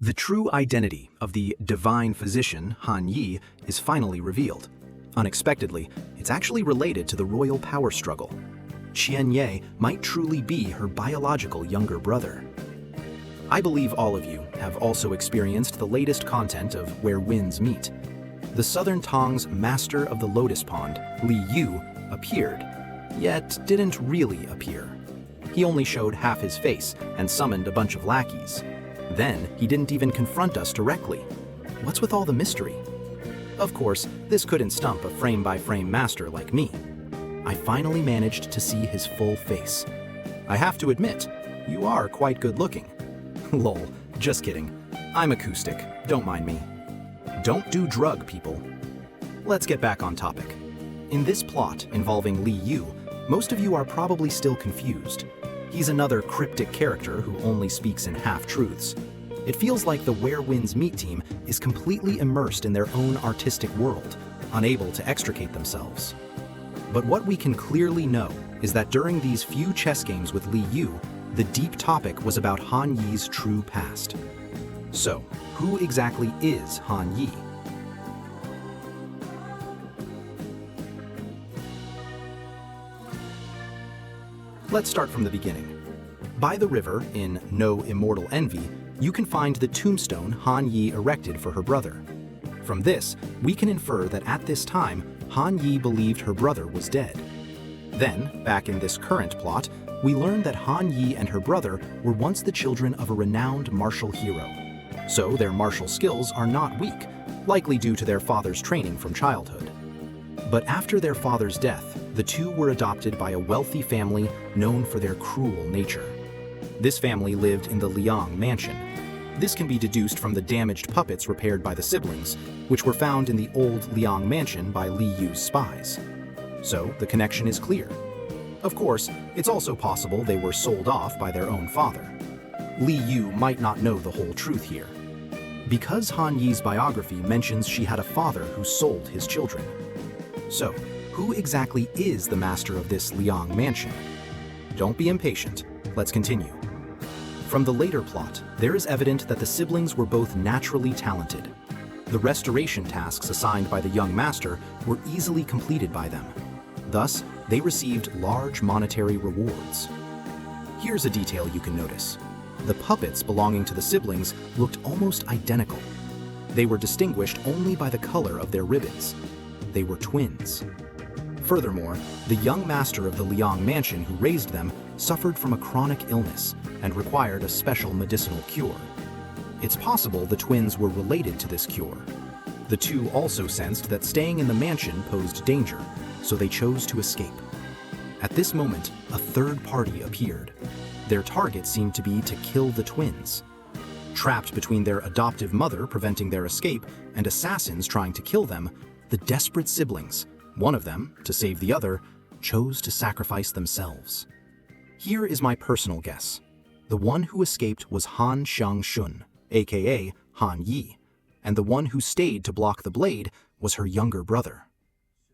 The true identity of the divine physician, Han Yi, is finally revealed. Unexpectedly, it's actually related to the royal power struggle. Qian Ye might truly be her biological younger brother. I believe all of you have also experienced the latest content of Where Winds Meet. The Southern Tong's master of the Lotus Pond, Li Yu, appeared, yet didn't really appear. He only showed half his face and summoned a bunch of lackeys. Then he didn't even confront us directly. What's with all the mystery? Of course, this couldn't stump a frame-by-frame master like me. I finally managed to see his full face. I have to admit, you are quite good-looking. Lol, just kidding. I'm acoustic, don't mind me. Don't do drug, people. Let's get back on topic. In this plot involving Li Yu, most of you are probably still confused. He's another cryptic character who only speaks in half-truths. It feels like the Where Winds Meet team is completely immersed in their own artistic world, unable to extricate themselves. But what we can clearly know is that during these few chess games with Li Yu, the deep topic was about Han Yi's true past. So, who exactly is Han Yi? Let's start from the beginning. By the river, in No Immortal Envy, you can find the tombstone Han Yi erected for her brother. From this, we can infer that at this time, Han Yi believed her brother was dead. Then, back in this current plot, we learn that Han Yi and her brother were once the children of a renowned martial hero. So their martial skills are not weak, likely due to their father's training from childhood. But after their father's death, the two were adopted by a wealthy family known for their cruel nature. This family lived in the Liang mansion. This can be deduced from the damaged puppets repaired by the siblings, which were found in the old Liang mansion by Li Yu's spies. So the connection is clear. Of course, it's also possible they were sold off by their own father. Li Yu might not know the whole truth here. Because Han Yi's biography mentions she had a father who sold his children. So, who exactly is the master of this Liang mansion? Don't be impatient. Let's continue. From the later plot, there is evident that the siblings were both naturally talented. The restoration tasks assigned by the young master were easily completed by them. Thus, they received large monetary rewards. Here's a detail you can notice. The puppets belonging to the siblings looked almost identical. They were distinguished only by the color of their ribbons. They were twins. Furthermore, the young master of the Liang mansion who raised them suffered from a chronic illness and required a special medicinal cure. It's possible the twins were related to this cure. The two also sensed that staying in the mansion posed danger, so they chose to escape. At this moment, a third party appeared. Their target seemed to be to kill the twins. Trapped between their adoptive mother preventing their escape and assassins trying to kill them, the desperate siblings, one of them, to save the other, chose to sacrifice themselves. Here is my personal guess. The one who escaped was Han Xiangshun, aka Han Yi, and the one who stayed to block the blade was her younger brother.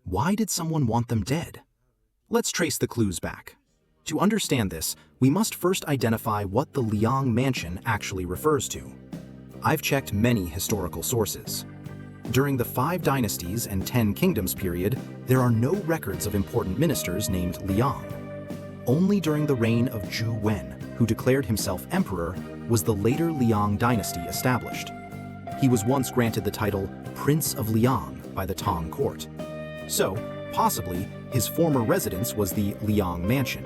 Why did someone want them dead? Let's trace the clues back. To understand this, we must first identify what the Liang mansion actually refers to. I've checked many historical sources. During the 5 Dynasties and 10 Kingdoms period, there are no records of important ministers named Liang. Only during the reign of Zhu Wen, who declared himself emperor, was the later Liang dynasty established. He was once granted the title Prince of Liang by the Tang court. So, possibly, his former residence was the Liang mansion.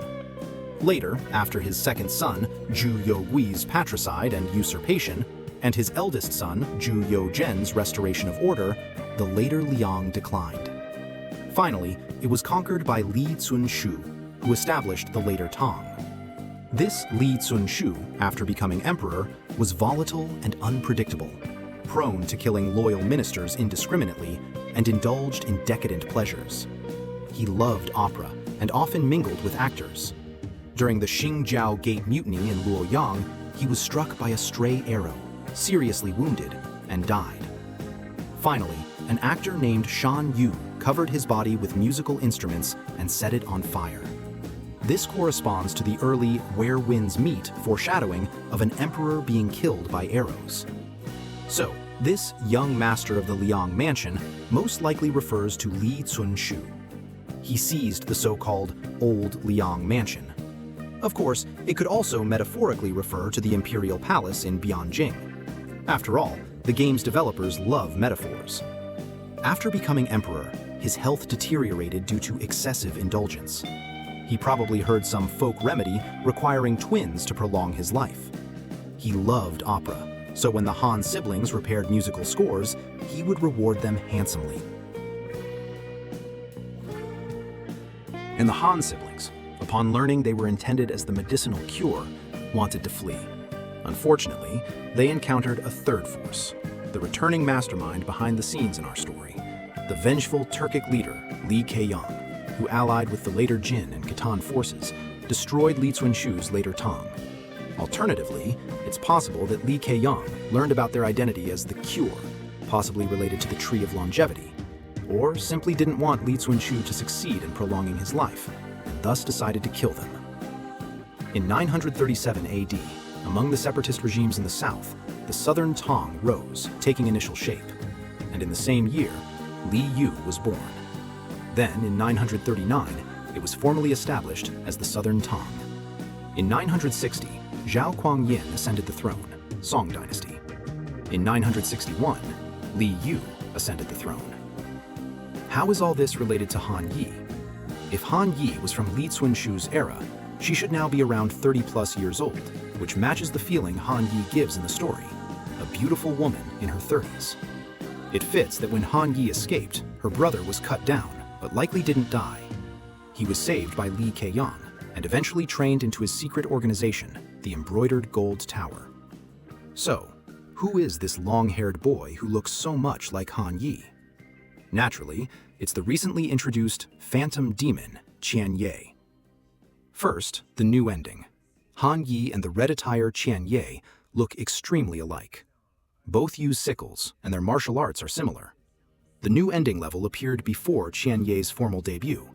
Later, after his second son, Zhu Yougui's patricide and usurpation, and his eldest son, Zhu Youzhen's restoration of order, the later Liang declined. Finally, it was conquered by Li Zunshu, who established the later Tang. This Li Zunshu, after becoming emperor, was volatile and unpredictable, prone to killing loyal ministers indiscriminately, and indulged in decadent pleasures. He loved opera and often mingled with actors. During the Xingjiao Gate Mutiny in Luoyang, he was struck by a stray arrow, seriously wounded, and died. Finally, an actor named Shan Yu covered his body with musical instruments and set it on fire. This corresponds to the early Where Winds Meet foreshadowing of an emperor being killed by arrows. So, this young master of the Liang mansion most likely refers to Li Cunshu. He seized the so-called Old Liang mansion. Of course, it could also metaphorically refer to the imperial palace in Bianjing. After all, the game's developers love metaphors. After becoming emperor, his health deteriorated due to excessive indulgence. He probably heard some folk remedy requiring twins to prolong his life. He loved opera, so when the Han siblings repaired musical scores, he would reward them handsomely. And the Han siblings, upon learning they were intended as the medicinal cure, wanted to flee. Unfortunately, they encountered a third force, the returning mastermind behind the scenes in our story, the vengeful Turkic leader Li Keyong, who allied with the later Jin and Khitan forces, destroyed Li Cunshu's later Tang. Alternatively, it's possible that Li Keyong learned about their identity as the Cure, possibly related to the Tree of Longevity, or simply didn't want Li Cunshu to succeed in prolonging his life, and thus decided to kill them. In 937 AD, among the separatist regimes in the south, the Southern Tang rose, taking initial shape, and in the same year, Li Yu was born. Then, in 939, it was formally established as the Southern Tang. In 960, Zhao Kuangyin ascended the throne, Song Dynasty. In 961, Li Yu ascended the throne. How is all this related to Han Yi? If Han Yi was from Li Cunshu's era, she should now be around 30+ years old, which matches the feeling Han Yi gives in the story, a beautiful woman in her 30s. It fits that when Han Yi escaped, her brother was cut down, but likely didn't die. He was saved by Li Keyong and eventually trained into his secret organization, the Embroidered Gold Tower. So, who is this long-haired boy who looks so much like Han Yi? Naturally, it's the recently introduced Phantom Demon, Qian Ye. First, the new ending. Han Yi and the red attire Qian Ye look extremely alike. Both use sickles, and their martial arts are similar. The new ending level appeared before Qian Ye's formal debut,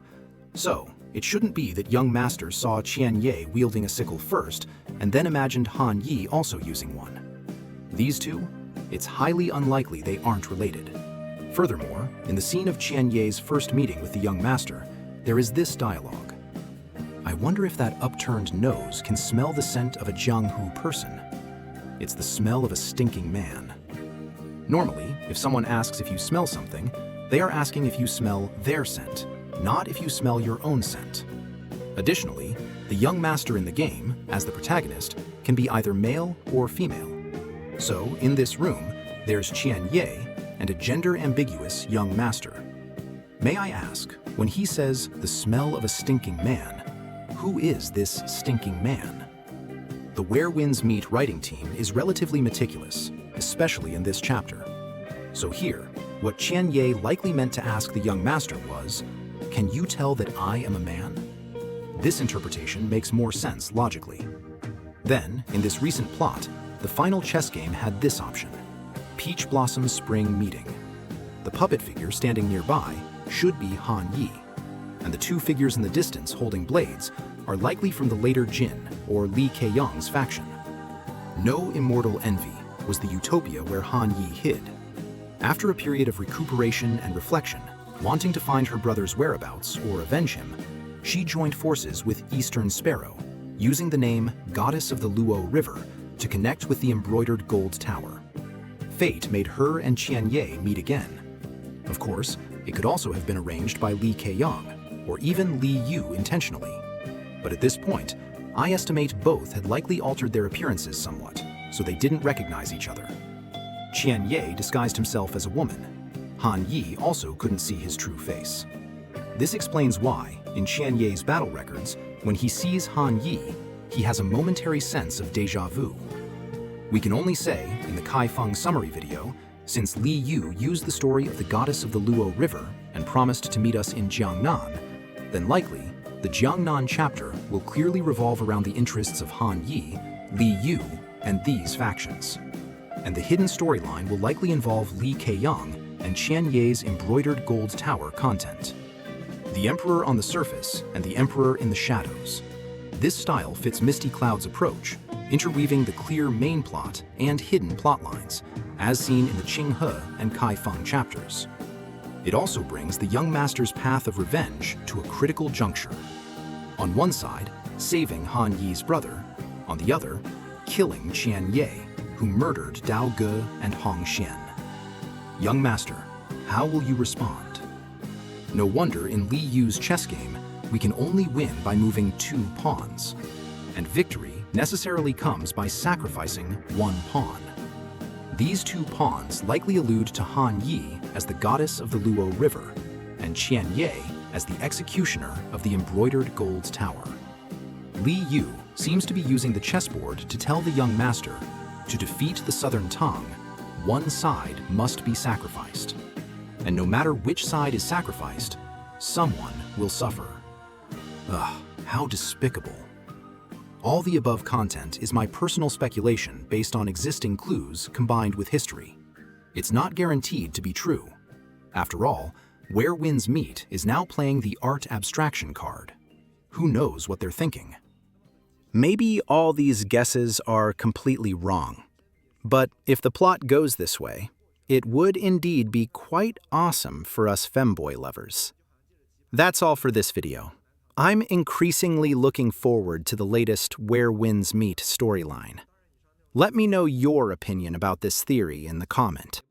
so it shouldn't be that young masters saw Qian Ye wielding a sickle first and then imagined Han Yi also using one. These two, it's highly unlikely they aren't related. Furthermore, in the scene of Qian Ye's first meeting with the young master, there is this dialogue. I wonder if that upturned nose can smell the scent of a Jianghu person. It's the smell of a stinking man. Normally, if someone asks if you smell something, they are asking if you smell their scent, not if you smell your own scent. Additionally, the young master in the game, as the protagonist, can be either male or female. So, in this room, there's Qian Ye and a gender-ambiguous young master. May I ask, when he says the smell of a stinking man, who is this stinking man? The Where Winds Meet writing team is relatively meticulous, especially in this chapter. So here, what Qian Ye likely meant to ask the young master was, can you tell that I am a man? This interpretation makes more sense logically. Then, in this recent plot, the final chess game had this option, Peach Blossom Spring Meeting. The puppet figure standing nearby should be Han Yi, and the two figures in the distance holding blades are likely from the later Jin or Li Keyong's faction. No Immortal Envy was the utopia where Han Yi hid. After a period of recuperation and reflection, wanting to find her brother's whereabouts or avenge him, she joined forces with Eastern Sparrow, using the name Goddess of the Luo River to connect with the Embroidered Gold Tower. Fate made her and Qian Ye meet again. Of course, it could also have been arranged by Li Keyong, or even Li Yu intentionally. But at this point, I estimate both had likely altered their appearances somewhat, so they didn't recognize each other. Qian Ye disguised himself as a woman. Han Yi also couldn't see his true face. This explains why, in Qian Ye's battle records, when he sees Han Yi, he has a momentary sense of déjà vu. We can only say, in the Kai Feng summary video, since Li Yu used the story of the Goddess of the Luo River and promised to meet us in Jiangnan, then likely, the Jiangnan chapter will clearly revolve around the interests of Han Yi, Li Yu, and these factions. And the hidden storyline will likely involve Li Keyong and Qian Ye's Embroidered Gold Tower content. The Emperor on the surface and the Emperor in the shadows. This style fits Misty Cloud's approach, interweaving the clear main plot and hidden plot lines, as seen in the Qing He and Kai Feng chapters. It also brings the young master's path of revenge to a critical juncture. On one side, saving Han Yi's brother, on the other, killing Qian Ye, who murdered Dao Ge and Hong Xian. Young master, how will you respond? No wonder in Li Yu's chess game, we can only win by moving 2 pawns, and victory necessarily comes by sacrificing 1 pawn. These 2 pawns likely allude to Han Yi as the goddess of the Luo River, and Qian Ye as the executioner of the embroidered gold tower. Li Yu seems to be using the chessboard to tell the young master, to defeat the Southern Tang, one side must be sacrificed. And no matter which side is sacrificed, someone will suffer. Ugh, how despicable. All the above content is my personal speculation based on existing clues combined with history. It's not guaranteed to be true. After all, Where Winds Meet is now playing the art abstraction card. Who knows what they're thinking? Maybe all these guesses are completely wrong. But if the plot goes this way, it would indeed be quite awesome for us femboy lovers. That's all for this video. I'm increasingly looking forward to the latest Where Winds Meet storyline. Let me know your opinion about this theory in the comment.